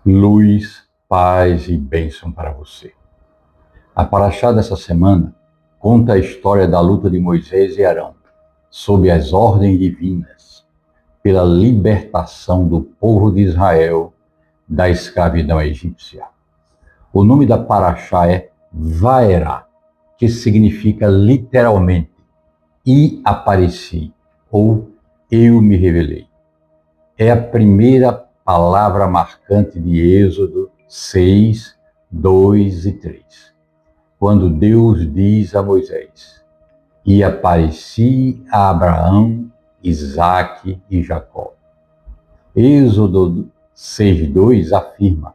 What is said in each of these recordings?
Luz, paz e bênção para você. A paraxá dessa semana conta a história da luta de Moisés e Arão, sob as ordens divinas, pela libertação do povo de Israel da escravidão egípcia. O nome da paraxá é Vaerá, que significa literalmente "e apareci", ou "eu me revelei". É a primeira palavra marcante de Êxodo 6, 2 e 3, quando Deus diz a Moisés: "E apareci a Abraão, Isaque e Jacó". Êxodo 6, 2 afirma: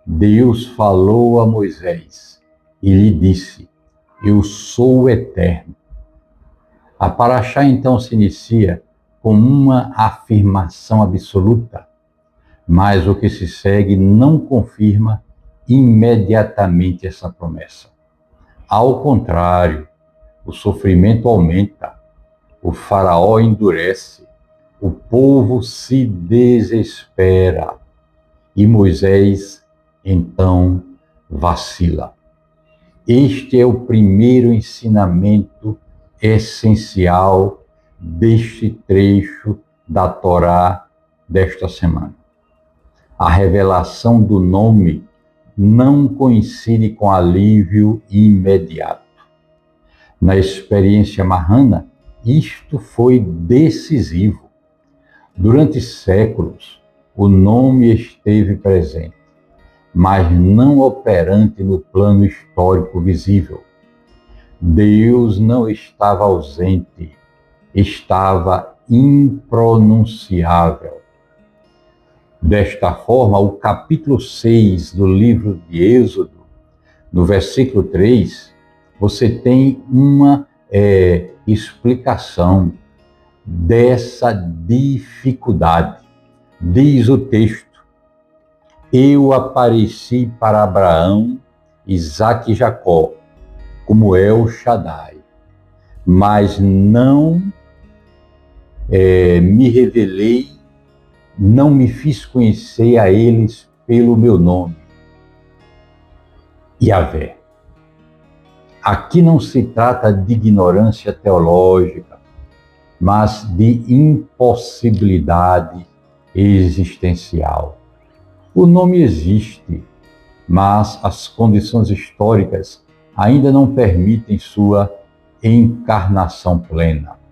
"Deus falou a Moisés e lhe disse: Eu sou o Eterno". A paraxá então se inicia com uma afirmação absoluta, mas o que se segue não confirma imediatamente essa promessa. Ao contrário, o sofrimento aumenta, o faraó endurece, o povo se desespera e Moisés então vacila. Este é o primeiro ensinamento essencial deste trecho da Torá desta semana. A revelação do nome não coincide com alívio imediato. Na experiência marrana, isto foi decisivo. Durante séculos, o nome esteve presente, mas não operante no plano histórico visível. Deus não estava ausente, estava impronunciável. Desta forma, o capítulo 6 do livro de Êxodo, no versículo 3, você tem uma explicação dessa dificuldade. Diz o texto: "Eu apareci para Abraão, Isaque e Jacó, como El Shaddai, mas não me revelei, não me fiz conhecer a eles pelo meu nome, Yahvé". Aqui não se trata de ignorância teológica, mas de impossibilidade existencial. O nome existe, mas as condições históricas ainda não permitem sua encarnação plena.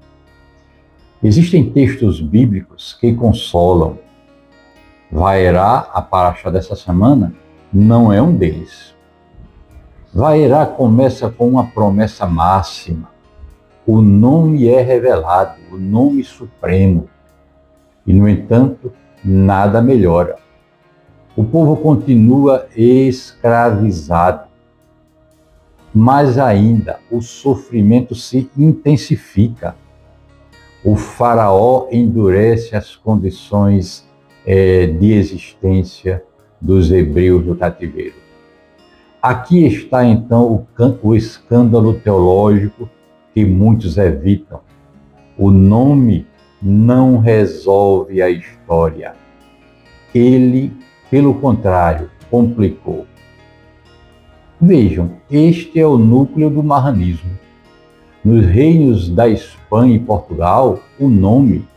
Existem textos bíblicos que consolam. Vaerá, a paraxá dessa semana, não é um deles. Vaerá começa com uma promessa máxima. O nome é revelado, o nome supremo. E, no entanto, nada melhora. O povo continua escravizado. Mas ainda o sofrimento se intensifica. O faraó endurece as condições de existência dos hebreus do cativeiro. Aqui está então o escândalo teológico que muitos evitam. O nome não resolve a história. Ele, pelo contrário, complicou. Vejam, este é o núcleo do marranismo. Nos reinos da Espanha e Portugal, o nome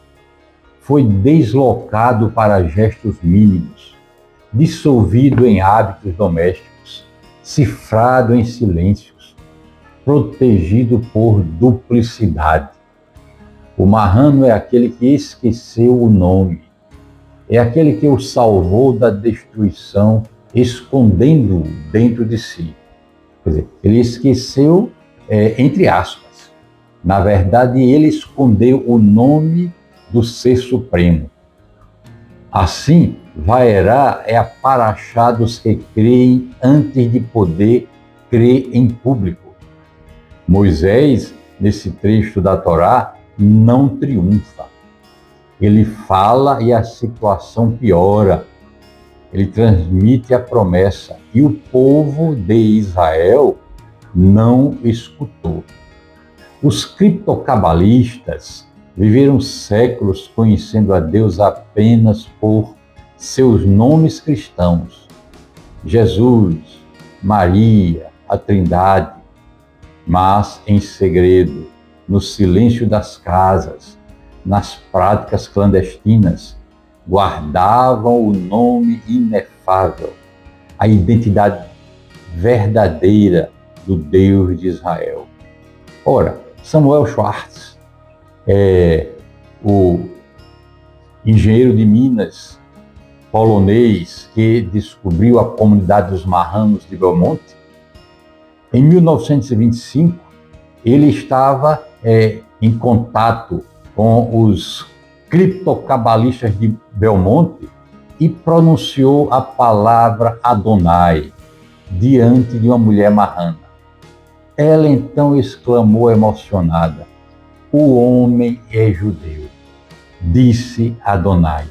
foi deslocado para gestos mínimos, dissolvido em hábitos domésticos, cifrado em silêncios, protegido por duplicidade. O marrano é aquele que esqueceu o nome, é aquele que o salvou da destruição, escondendo-o dentro de si. Quer dizer, ele esqueceu, entre aspas. Na verdade, ele escondeu o nome do Ser Supremo. Assim, Vaerá é a paraxá dos que creem antes de poder crer em público. Moisés, nesse trecho da Torá, não triunfa. Ele fala e a situação piora. Ele transmite a promessa e o povo de Israel não escutou. Os criptocabalistas viveram séculos conhecendo a Deus apenas por seus nomes cristãos, Jesus, Maria, a Trindade, mas em segredo, no silêncio das casas, nas práticas clandestinas, guardavam o nome inefável, a identidade verdadeira do Deus de Israel. Ora, Samuel Schwartz, o engenheiro de Minas polonês que descobriu a comunidade dos marranos de Belmonte, em 1925, ele estava em contato com os criptocabalistas de Belmonte e pronunciou a palavra Adonai diante de uma mulher marrana. Ela então exclamou emocionada: "O homem é judeu", disse Adonai.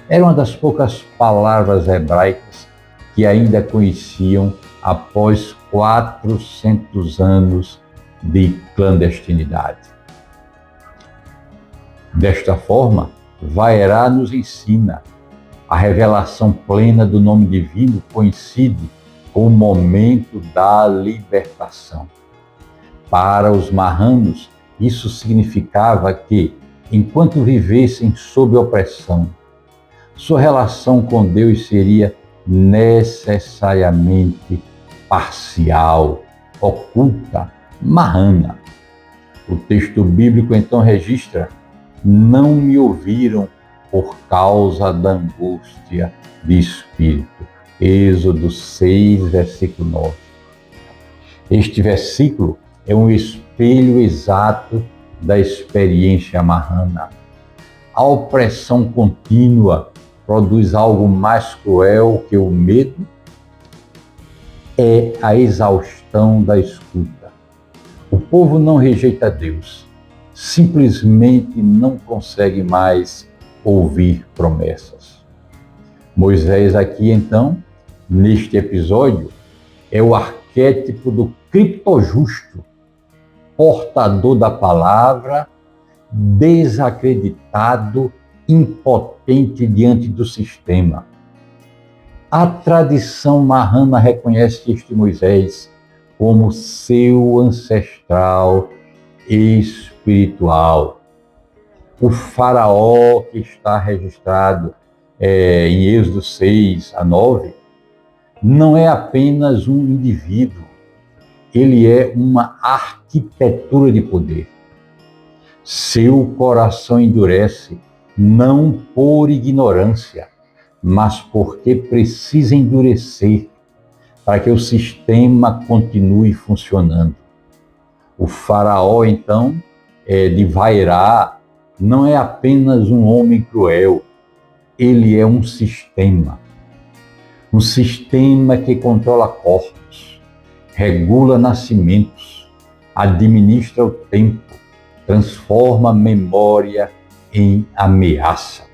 Era uma das poucas palavras hebraicas que ainda conheciam após 400 anos de clandestinidade. Desta forma, Vaerá nos ensina a revelação plena do nome divino coincide com o momento da libertação. Para os marranos, isso significava que, enquanto vivessem sob opressão, sua relação com Deus seria necessariamente parcial, oculta, marrana. O texto bíblico então registra: "Não me ouviram por causa da angústia de espírito". Êxodo 6, versículo 9. Este versículo é um espelho exato da experiência marrana. A opressão contínua produz algo mais cruel que o medo? É a exaustão da escuta. O povo não rejeita Deus, simplesmente não consegue mais ouvir promessas. Moisés aqui, então, neste episódio, é o arquétipo do criptojusto, portador da palavra, desacreditado, impotente diante do sistema. A tradição marrana reconhece este Moisés como seu ancestral espiritual. O faraó que está registrado em Êxodo 6 a 9, não é apenas um indivíduo, ele é uma arquitetura de poder. Seu coração endurece, não por ignorância, mas porque precisa endurecer para que o sistema continue funcionando. O faraó, então, de Vaerá, não é apenas um homem cruel, ele é um sistema que controla corpos, regula nascimentos, administra o tempo, transforma a memória em ameaça.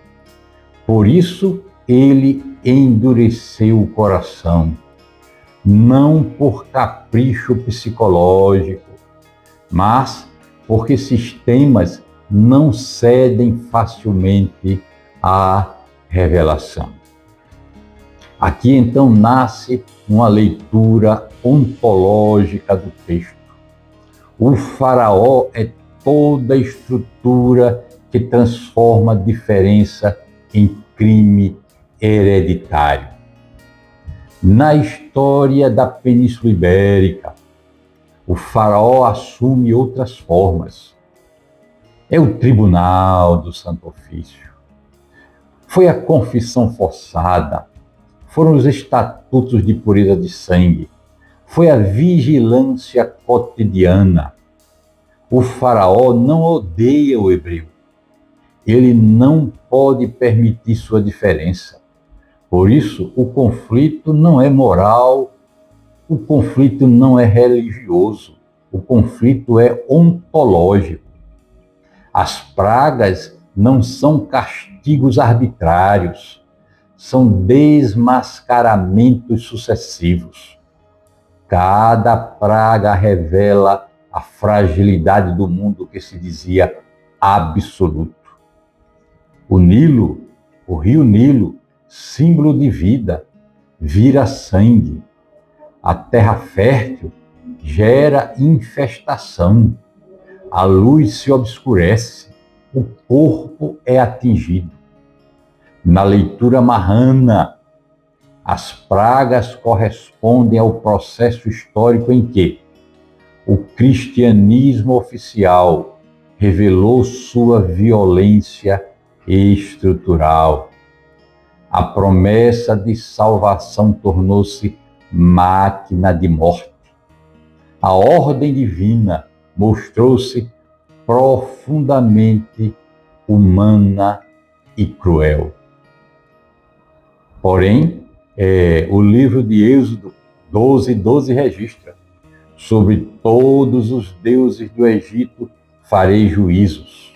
Por isso, ele endureceu o coração, não por capricho psicológico, mas porque sistemas não cedem facilmente à revelação. Aqui então nasce uma leitura ontológica do texto. O faraó é toda a estrutura que transforma a diferença em crime hereditário. Na história da Península Ibérica, o faraó assume outras formas. É o tribunal do Santo Ofício. Foi a confissão forçada, foram os estatutos de pureza de sangue, foi a vigilância cotidiana. O faraó não odeia o hebreu, ele não pode permitir sua diferença. Por isso, o conflito não é moral, o conflito não é religioso, o conflito é ontológico. As pragas não são castigos arbitrários, são desmascaramentos sucessivos. Cada praga revela a fragilidade do mundo que se dizia absoluto. O Nilo, o rio Nilo, símbolo de vida, vira sangue. A terra fértil gera infestação. A luz se obscurece. O corpo é atingido. Na leitura marrana, as pragas correspondem ao processo histórico em que o cristianismo oficial revelou sua violência estrutural. A promessa de salvação tornou-se máquina de morte. A ordem divina mostrou-se profundamente humana e cruel. Porém, o livro de Êxodo 12:12 registra: sobre todos os deuses do Egito farei juízos.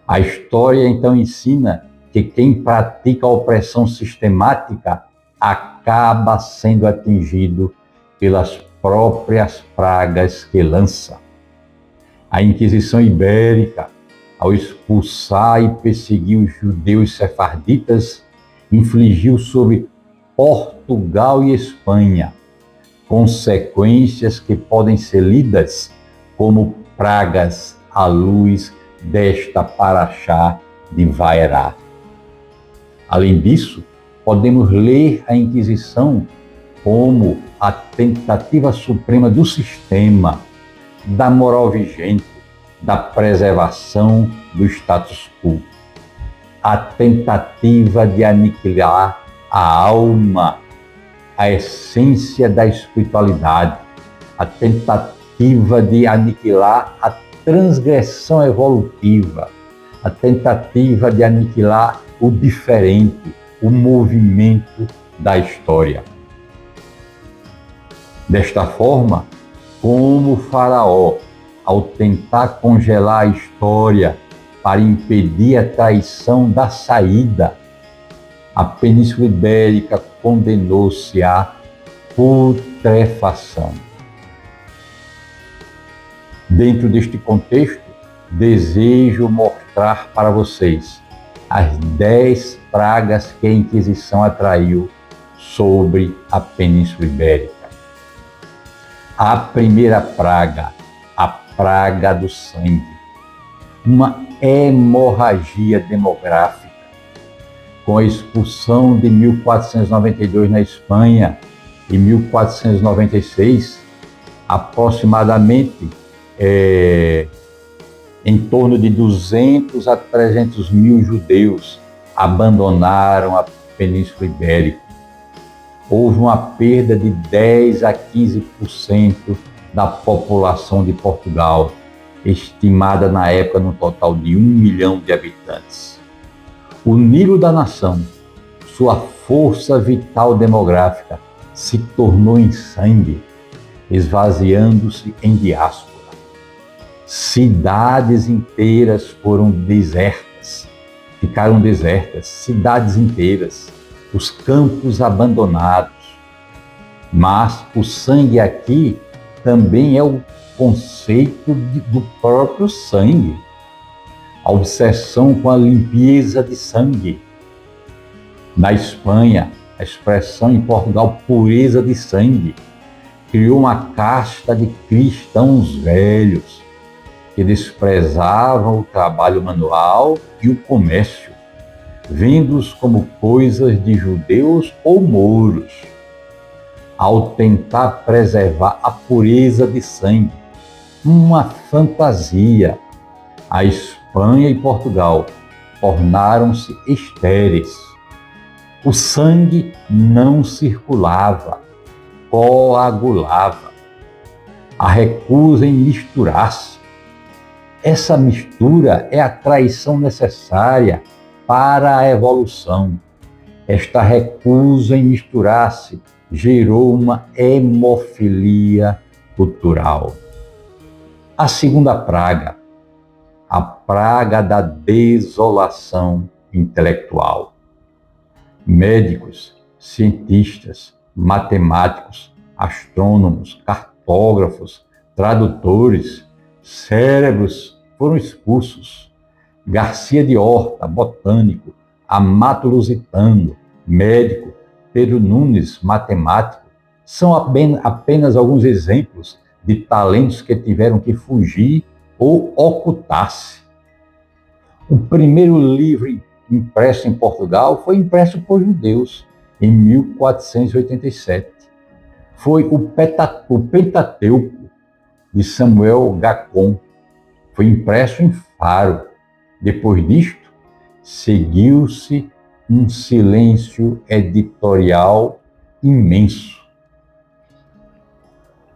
A história então ensina que quem pratica a opressão sistemática acaba sendo atingido pelas próprias pragas que lança. A Inquisição Ibérica, ao expulsar e perseguir os judeus sefarditas, infligiu sobre Portugal e Espanha consequências que podem ser lidas como pragas à luz desta paraxá de Vaerá. Além disso, podemos ler a Inquisição como a tentativa suprema do sistema, da moral vigente, da preservação do status quo. A tentativa de aniquilar a alma, a essência da espiritualidade, a tentativa de aniquilar a transgressão evolutiva, a tentativa de aniquilar o diferente, o movimento da história. Desta forma, como o Faraó, ao tentar congelar a história para impedir a traição da saída, a Península Ibérica condenou-se à putrefação. Dentro deste contexto, desejo mostrar para vocês as 10 pragas que a Inquisição atraiu sobre a Península Ibérica. A primeira praga, a praga do sangue, uma hemorragia demográfica. Com a expulsão de 1492 na Espanha e 1496, aproximadamente em torno de 200 a 300 mil judeus abandonaram a Península Ibérica. Houve uma perda de 10 a 15% da população de Portugal, estimada na época no total de 1 milhão de habitantes. O Nilo da nação, sua força vital demográfica, se tornou em sangue, esvaziando-se em diáspora. Cidades inteiras foram desertas, ficaram desertas, cidades inteiras, os campos abandonados. Mas o sangue aqui também é o conceito do próprio sangue. A obsessão com a limpeza de sangue. Na Espanha, a expressão em Portugal, pureza de sangue, criou uma casta de cristãos velhos que desprezavam o trabalho manual e o comércio, vendo-os como coisas de judeus ou mouros. Ao tentar preservar a pureza de sangue, uma fantasia, a Espanha e Portugal tornaram-se estéreis. O sangue não circulava, coagulava. A recusa em misturar-se. Essa mistura é a traição necessária para a evolução. Esta recusa em misturar-se gerou uma hemofilia cultural. A segunda praga, a praga da desolação intelectual. Médicos, cientistas, matemáticos, astrônomos, cartógrafos, tradutores, cérebros foram expulsos. Garcia de Horta, botânico, Amato Lusitano, médico, Pedro Nunes, matemático, são apenas alguns exemplos de talentos que tiveram que fugir ou ocultar-se. O primeiro livro impresso em Portugal foi impresso por judeus em 1487. Foi o Pentateuco de Samuel Gacon. Foi impresso em Faro. Depois disto, seguiu-se um silêncio editorial imenso.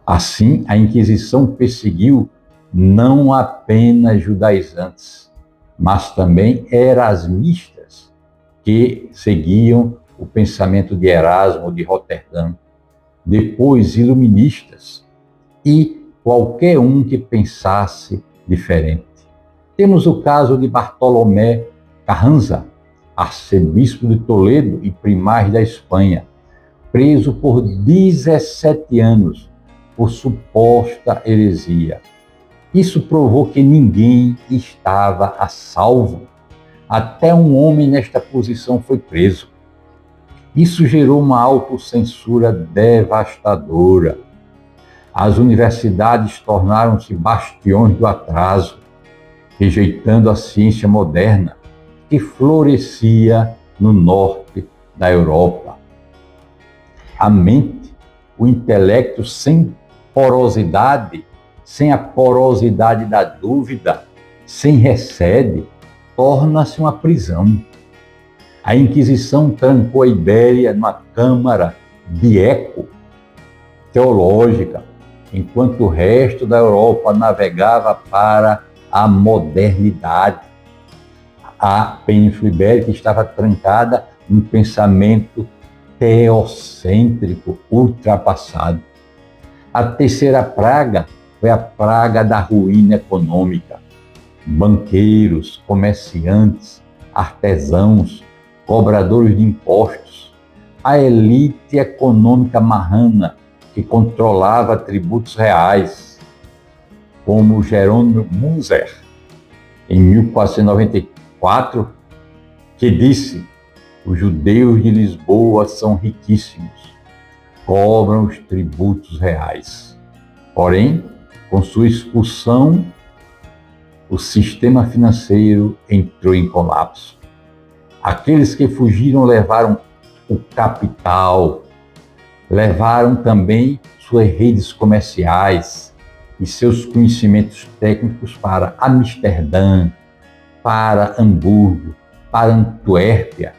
Assim, a Inquisição perseguiu não apenas judaizantes, mas também erasmistas que seguiam o pensamento de Erasmo de Roterdã, depois iluministas e qualquer um que pensasse diferente. Temos o caso de Bartolomé Carranza, arcebispo de Toledo e primaz da Espanha, preso por 17 anos por suposta heresia. Isso provou que ninguém estava a salvo. Até um homem nesta posição foi preso. Isso gerou uma autocensura devastadora. As universidades tornaram-se bastiões do atraso, rejeitando a ciência moderna, que florescia no norte da Europa. A mente, o intelecto sem porosidade, sem a porosidade da dúvida, sem recede, torna-se uma prisão. A Inquisição trancou a Ibéria numa câmara de eco teológica, enquanto o resto da Europa navegava para a modernidade. A Península Ibérica estava trancada num pensamento teocêntrico ultrapassado. A terceira praga foi a praga da ruína econômica. Banqueiros, comerciantes, artesãos, cobradores de impostos, a elite econômica marrana que controlava tributos reais, como Jerônimo Munzer, em 1494, que disse: os judeus de Lisboa são riquíssimos, cobram os tributos reais. Porém, com sua expulsão, o sistema financeiro entrou em colapso. Aqueles que fugiram levaram o capital, levaram também suas redes comerciais e seus conhecimentos técnicos para Amsterdã, para Hamburgo, para Antuérpia,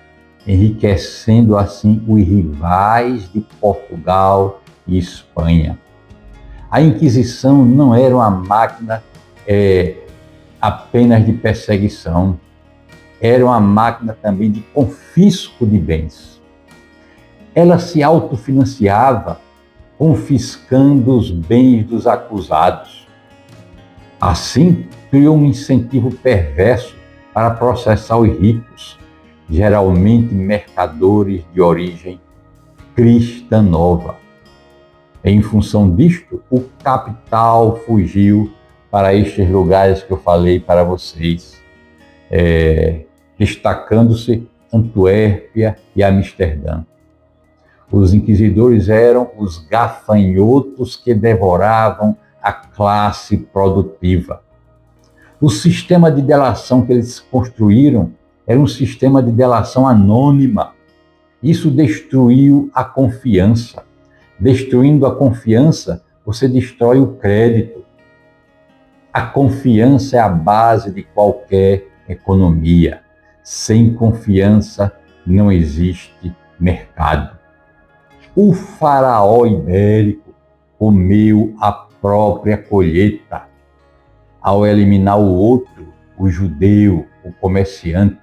enriquecendo assim os rivais de Portugal e Espanha. A Inquisição não era uma máquina apenas de perseguição, era uma máquina também de confisco de bens. Ela se autofinanciava, confiscando os bens dos acusados. Assim, criou um incentivo perverso para processar os ricos, geralmente mercadores de origem cristã nova. Em função disto, o capital fugiu para estes lugares que eu falei para vocês, destacando-se Antuérpia e Amsterdã. Os inquisidores eram os gafanhotos que devoravam a classe produtiva. O sistema de delação que eles construíram era um sistema de delação anônima. Isso destruiu a confiança. Destruindo a confiança, você destrói o crédito. A confiança é a base de qualquer economia. Sem confiança não existe mercado. O faraó ibérico comeu a própria colheita. Ao eliminar o outro, o judeu, o comerciante,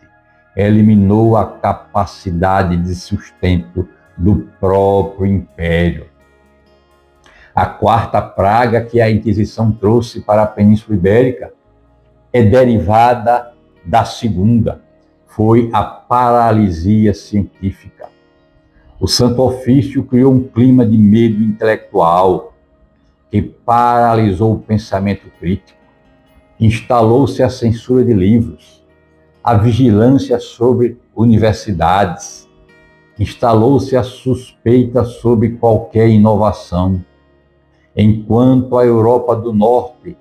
eliminou a capacidade de sustento do próprio império. A quarta praga que a Inquisição trouxe para a Península Ibérica é derivada da segunda. Foi a paralisia científica. O Santo Ofício criou um clima de medo intelectual que paralisou o pensamento crítico. Instalou-se a censura de livros, a vigilância sobre universidades. Instalou-se a suspeita sobre qualquer inovação, enquanto a Europa do Norte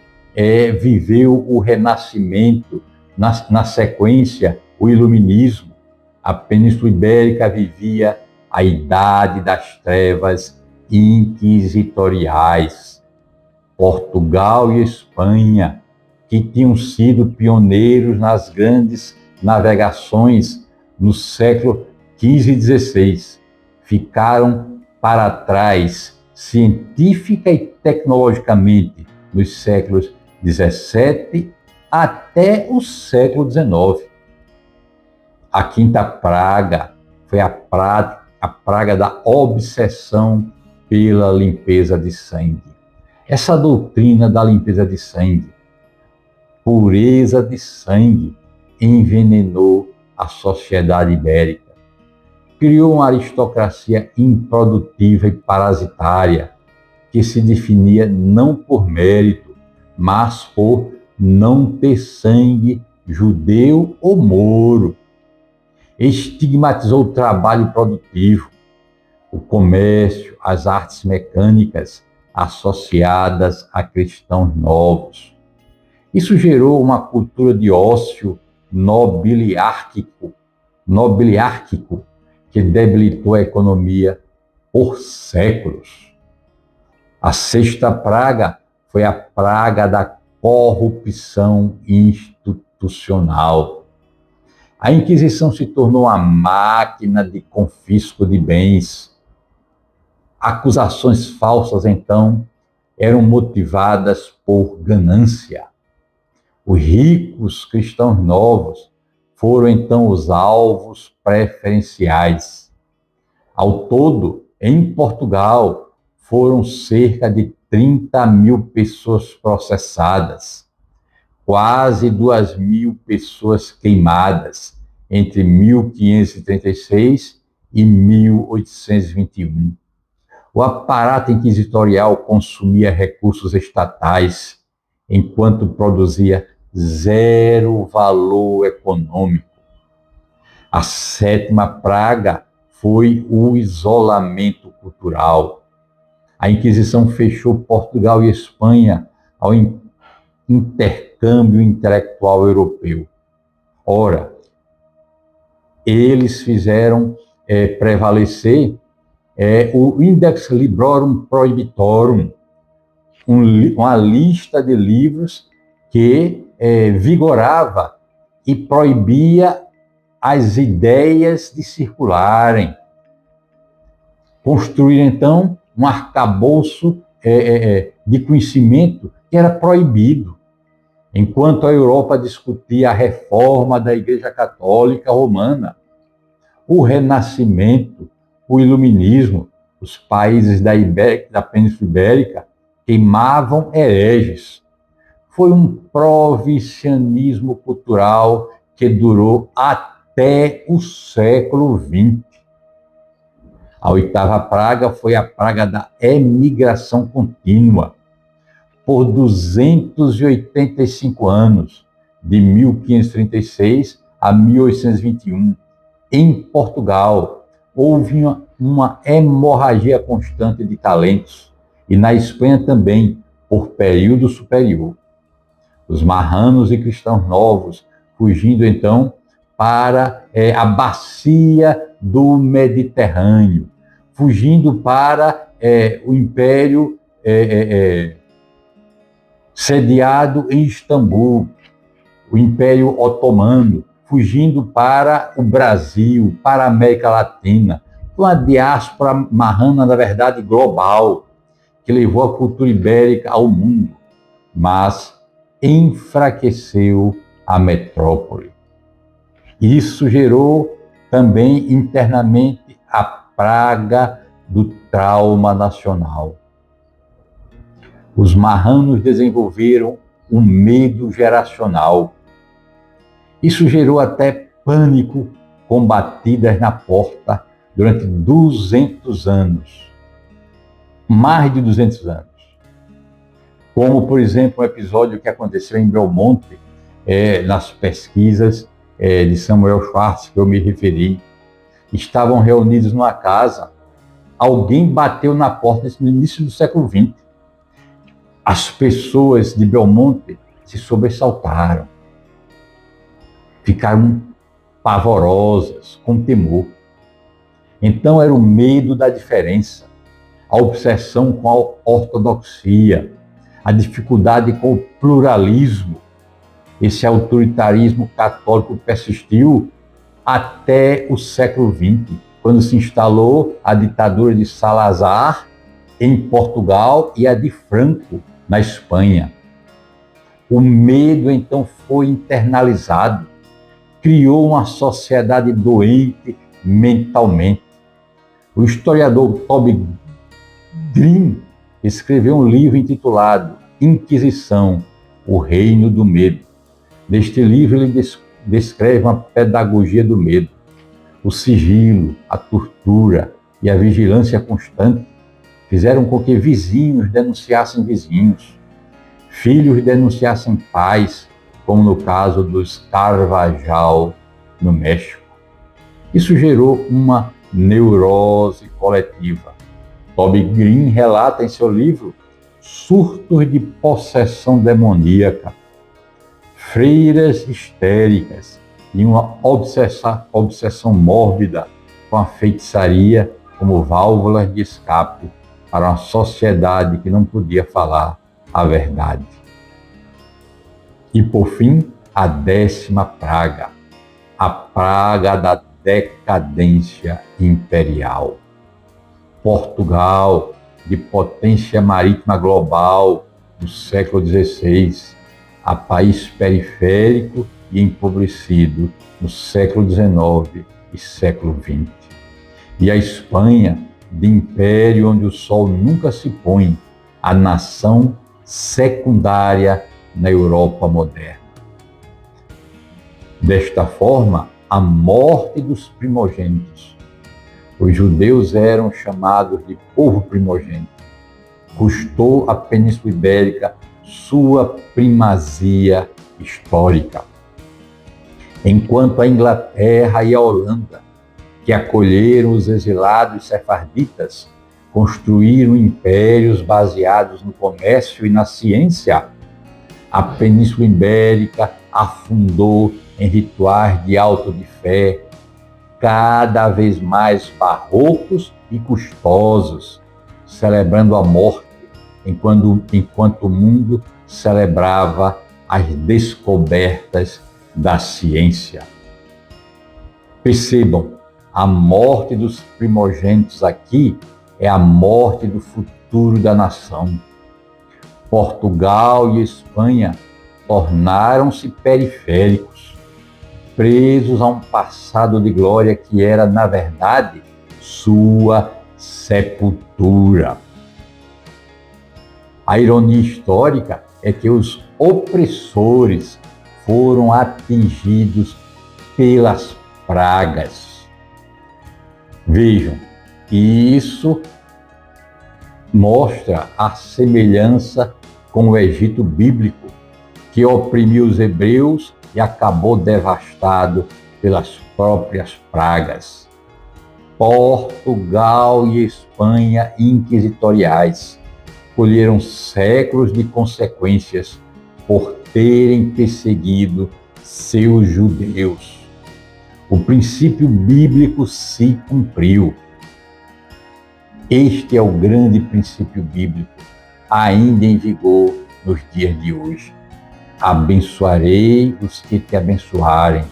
viveu o Renascimento, na sequência, o Iluminismo. A Península Ibérica vivia a Idade das Trevas inquisitoriais. Portugal e Espanha, que tinham sido pioneiros nas grandes navegações no século XV e XVI, ficaram para trás científica e tecnologicamente nos séculos XVII até o século XIX. A quinta praga foi a praga da obsessão pela limpeza de sangue. Essa doutrina da limpeza de sangue, pureza de sangue, envenenou a sociedade ibérica. Criou uma aristocracia improdutiva e parasitária, que se definia não por mérito, mas por não ter sangue judeu ou moro. Estigmatizou o trabalho produtivo, o comércio, as artes mecânicas associadas a cristãos novos. Isso gerou uma cultura de ócio nobiliárquico, que debilitou a economia por séculos. A sexta praga foi a praga da corrupção institucional. A Inquisição se tornou uma máquina de confisco de bens. Acusações falsas, então, eram motivadas por ganância. Os ricos cristãos novos foram, então, os alvos preferenciais. Ao todo, em Portugal, foram cerca de 30 mil pessoas processadas, quase 2.000 pessoas queimadas entre 1536 e 1821. O aparato inquisitorial consumia recursos estatais, enquanto produzia zero valor econômico. A sétima praga foi o isolamento cultural. A Inquisição fechou Portugal e Espanha ao intercâmbio intelectual europeu. Ora, eles fizeram prevalecer o Index Librorum Prohibitorum, uma lista de livros que vigorava e proibia as ideias de circularem. Construíram, então, um arcabouço de conhecimento que era proibido. Enquanto a Europa discutia a reforma da Igreja Católica Romana, o Renascimento, o Iluminismo, os países da Península Ibérica queimavam hereges. Foi um provincianismo cultural que durou até o século XX. A oitava praga foi a praga da emigração contínua. Por 285 anos, de 1536 a 1821, em Portugal, houve uma hemorragia constante de talentos, e na Espanha também, por período superior. Os marranos e cristãos novos, fugindo então para a bacia do Mediterrâneo, fugindo para o Império sediado em Istambul, o Império Otomano, fugindo para o Brasil, para a América Latina. Uma diáspora marrana, na verdade, global, que levou a cultura ibérica ao mundo, mas enfraqueceu a metrópole. Isso gerou também internamente a praga do trauma nacional. Os marranos desenvolveram um medo geracional. Isso gerou até pânico com batidas na porta durante 200 anos. Mais de 200 anos. Como, por exemplo, um episódio que aconteceu em Belmonte, nas pesquisas de Samuel Schwartz, que eu me referi, estavam reunidos numa casa. Alguém bateu na porta no início do século XX. As pessoas de Belmonte se sobressaltaram, ficaram pavorosas, com temor. Então era o medo da diferença, a obsessão com a ortodoxia, a dificuldade com o pluralismo. Esse autoritarismo católico persistiu até o século XX, quando se instalou a ditadura de Salazar em Portugal e a de Franco na Espanha. O medo então foi internalizado, criou uma sociedade doente mentalmente. O historiador Toby Green escreveu um livro intitulado Inquisição, o Reino do Medo. Neste livro ele descreve uma pedagogia do medo. O sigilo, a tortura e a vigilância constante fizeram com que vizinhos denunciassem vizinhos, filhos denunciassem pais, como no caso dos Carvajal, no México. Isso gerou uma neurose coletiva. Toby Green relata em seu livro surtos de possessão demoníaca, freiras histéricas e uma obsessão mórbida com a feitiçaria como válvulas de escape para uma sociedade que não podia falar a verdade. E, por fim, a 10ª praga, a praga da decadência imperial. Portugal, de potência marítima global no século XVI, a país periférico e empobrecido no século XIX e século XX. E a Espanha, de império onde o sol nunca se põe, a nação secundária na Europa moderna. Desta forma, a morte dos primogênitos. Os judeus eram chamados de povo primogênito. Custou à Península Ibérica sua primazia histórica. Enquanto a Inglaterra e a Holanda, que acolheram os exilados sefarditas, construíram impérios baseados no comércio e na ciência, a Península Ibérica afundou em rituais de auto de fé, cada vez mais barrocos e custosos, celebrando a morte, enquanto o mundo celebrava as descobertas da ciência. Percebam, a morte dos primogênitos aqui é a morte do futuro da nação. Portugal e Espanha tornaram-se periféricos, presos a um passado de glória que era, na verdade, sua sepultura. A ironia histórica é que os opressores foram atingidos pelas pragas. Vejam, isso mostra a semelhança com o Egito bíblico, que oprimiu os hebreus e acabou devastado pelas próprias pragas. Portugal e Espanha inquisitoriais colheram séculos de consequências por terem perseguido seus judeus. O princípio bíblico se cumpriu. Este é o grande princípio bíblico, ainda em vigor nos dias de hoje. Abençoarei os que te abençoarem,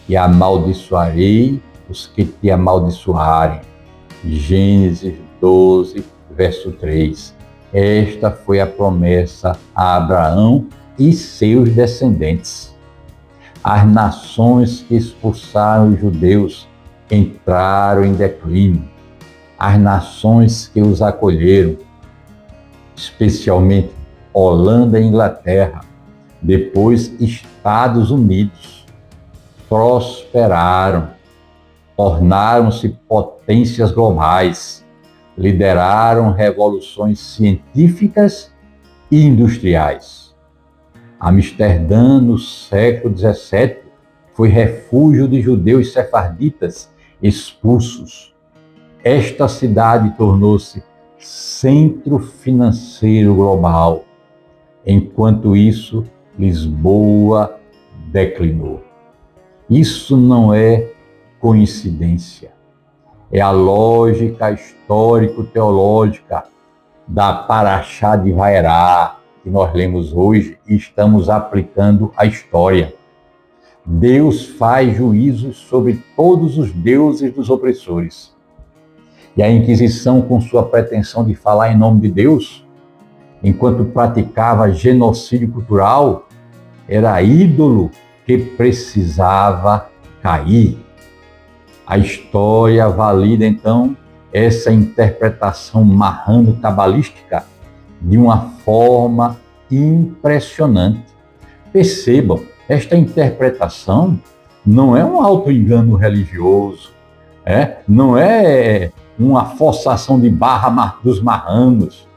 e amaldiçoarei os que te amaldiçoarem. Gênesis 12, verso 3. Esta foi a promessa a Abraão e seus descendentes. As nações que expulsaram os judeus entraram em declínio. As nações que os acolheram, especialmente Holanda e Inglaterra, depois Estados Unidos, prosperaram, tornaram-se potências globais, lideraram revoluções científicas e industriais. Amsterdã, no século XVII, foi refúgio de judeus sefarditas expulsos. Esta cidade tornou-se centro financeiro global. Enquanto isso, Lisboa declinou. Isso não é coincidência. É a lógica histórico-teológica da Paraxá de Vaierá, que nós lemos hoje e estamos aplicando à história. Deus faz juízos sobre todos os deuses dos opressores. E a Inquisição, com sua pretensão de falar em nome de Deus, enquanto praticava genocídio cultural, era ídolo que precisava cair. A história valida, então, essa interpretação marrano-cabalística de uma forma impressionante. Percebam, esta interpretação não é um auto-engano religioso, não é uma forçação de barra dos marranos.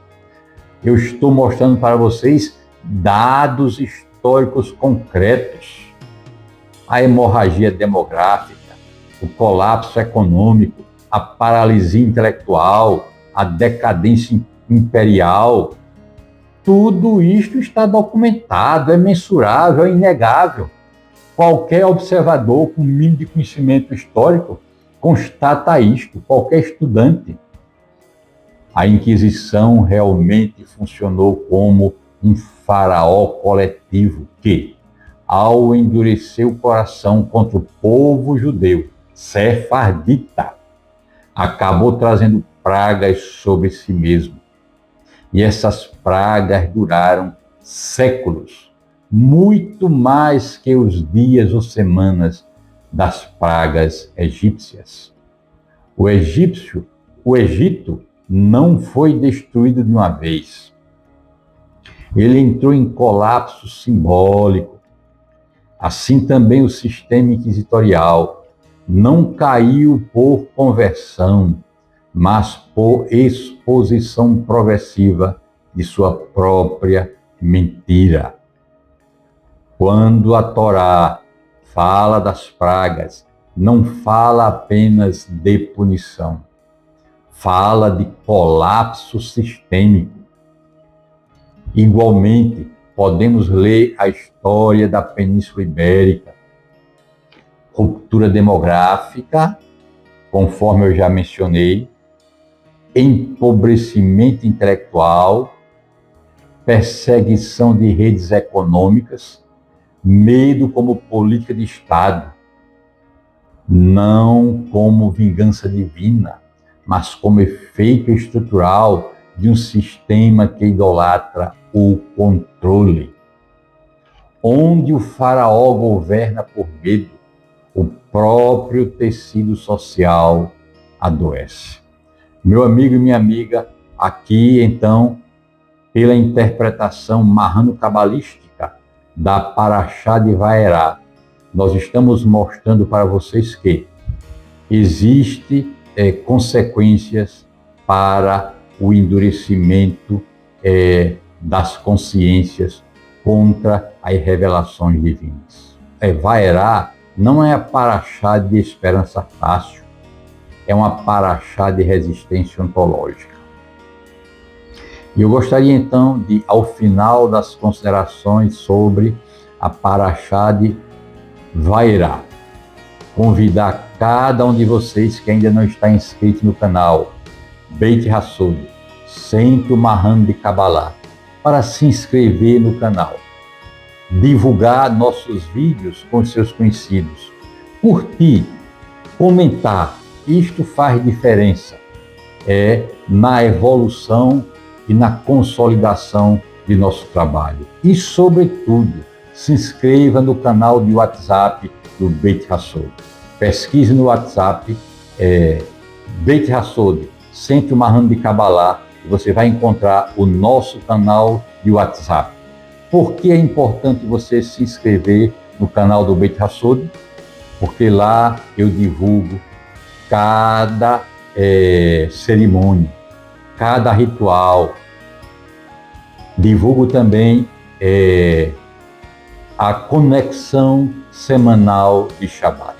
Eu estou mostrando para vocês dados históricos concretos. A hemorragia demográfica, o colapso econômico, a paralisia intelectual, a decadência imperial, tudo isto está documentado, é mensurável, é inegável. Qualquer observador com mínimo de conhecimento histórico constata isto, qualquer estudante. A Inquisição realmente funcionou como um faraó coletivo que, ao endurecer o coração contra o povo judeu sefardita, acabou trazendo pragas sobre si mesmo. E essas pragas duraram séculos, muito mais que os dias ou semanas das pragas egípcias. O Egito não foi destruído de uma vez. Ele entrou em colapso simbólico. Assim também o sistema inquisitorial não caiu por conversão, mas por exposição progressiva de sua própria mentira. Quando a Torá fala das pragas, não fala apenas de punição, fala de colapso sistêmico. Igualmente, podemos ler a história da Península Ibérica, ruptura demográfica, conforme eu já mencionei, empobrecimento intelectual, perseguição de redes econômicas, medo como política de Estado, não como vingança divina, mas como efeito estrutural de um sistema que idolatra o controle. Onde o faraó governa por medo, o próprio tecido social adoece. Meu amigo e minha amiga, aqui então, pela interpretação marrano-cabalística da Paraxá de Vaierá, nós estamos mostrando para vocês que existem consequências para o endurecimento das consciências contra as revelações divinas. Vaierá não é a Paraxá de esperança fácil, é uma Paraxá de resistência ontológica. E eu gostaria então de, ao final das considerações sobre a Paraxá de Vaierá, convidar cada um de vocês que ainda não está inscrito no canal Beit Hassod, Centro Marrano de Kabbalah, para se inscrever no canal, divulgar nossos vídeos com seus conhecidos, curtir, comentar. Isto faz diferença na evolução e na consolidação de nosso trabalho. E, sobretudo, se inscreva no canal de WhatsApp do Beit Hassod. Pesquise no WhatsApp Beit Hassod, Centro Marrano de Kabbalah, e você vai encontrar o nosso canal de WhatsApp. Por que é importante você se inscrever no canal do Beit Hassod? Porque lá eu divulgo cada cerimônia, cada ritual. Divulgo também a conexão semanal de Shabbat.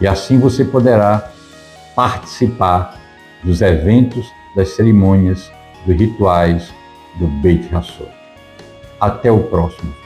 E assim você poderá participar dos eventos, das cerimônias, dos rituais do Beit Hassor. Até o próximo.